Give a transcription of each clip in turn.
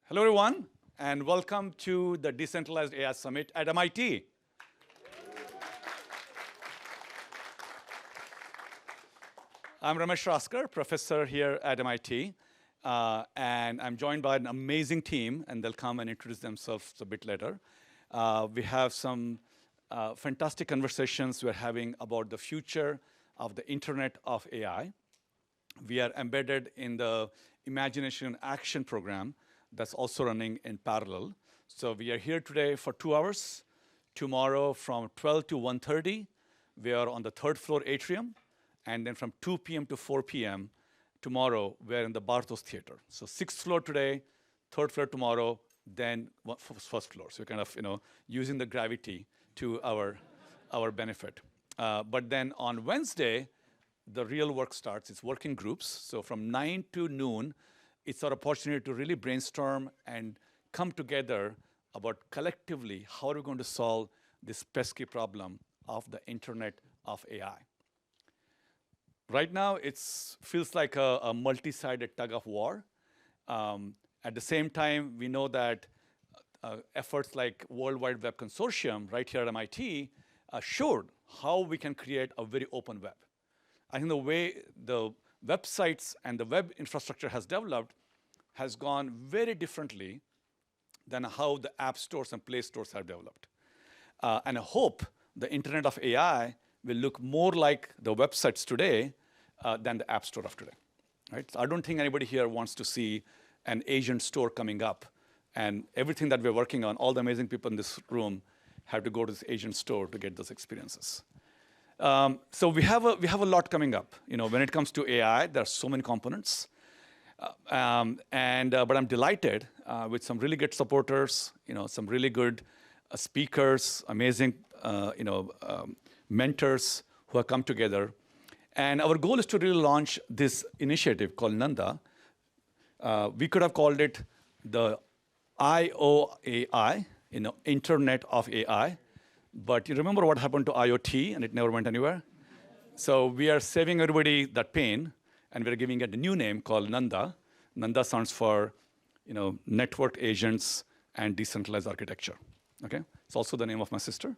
Hello, everyone, and welcome to the Decentralized AI Summit at MIT. I'm Ramesh Raskar, professor here at MIT, and I'm joined by an amazing team, and they'll come and introduce themselves a bit later. We have some fantastic conversations we're having about the future of the Internet of AI. We are embedded in the Imagination Action program that's also running in parallel. So we are here today for 2 hours. Tomorrow from 12 to 1:30, we are on the 3rd floor atrium. And then from 2 p.m. to 4 p.m. tomorrow, we're in the Bartos Theater. So 6th floor today, 3rd floor tomorrow, then 1st floor. So we're kind of using the gravity to our benefit. But then on Wednesday, the real work starts. It's working groups. So from 9 to noon, it's our opportunity to really brainstorm and come together about collectively how are we going to solve this pesky problem of the Internet of AI. Right now, it feels like a multi-sided tug of war. At the same time, we know that efforts like World Wide Web Consortium right here at MIT showed how we can create a very open web. I think the way the websites and the web infrastructure has developed has gone very differently than how the app stores and play stores have developed. And I hope the Internet of AI will look more like the websites today than the app store of today. Right? So I don't think anybody here wants to see an agent store coming up. And everything that we're working on, all the amazing people in this room have to go to this agent store to get those experiences. So we have a lot coming up. When it comes to AI, there are so many components. But I'm delighted with some really good supporters, some really good speakers, amazing mentors who have come together. And our goal is to really launch this initiative called NANDA. We could have called it the IOAI, Internet of AI. But you remember what happened to IoT, and it never went anywhere? So we are saving everybody that pain, and we're giving it a new name called NANDA. NANDA stands for Network Agents and Decentralized Architecture. Okay? It's also the name of my sister.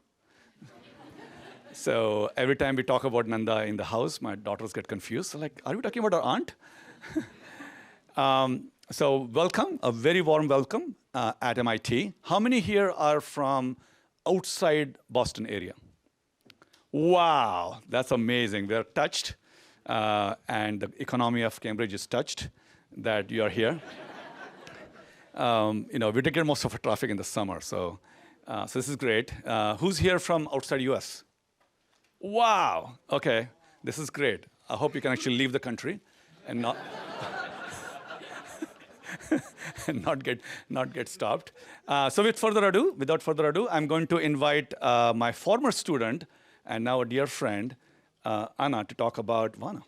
So every time we talk about NANDA in the house, my daughters get confused. They're like, are we talking about our aunt? So welcome, a very warm welcome at MIT. How many here are from outside Boston area? Wow, that's amazing. We're touched, and the economy of Cambridge is touched that you are here. We take care most of our traffic in the summer, so this is great. Who's here from outside US? Wow, okay, this is great. I hope you can actually leave the country and not and not get stopped. So without further ado, I'm going to invite my former student and now a dear friend, Anna, to talk about Vana.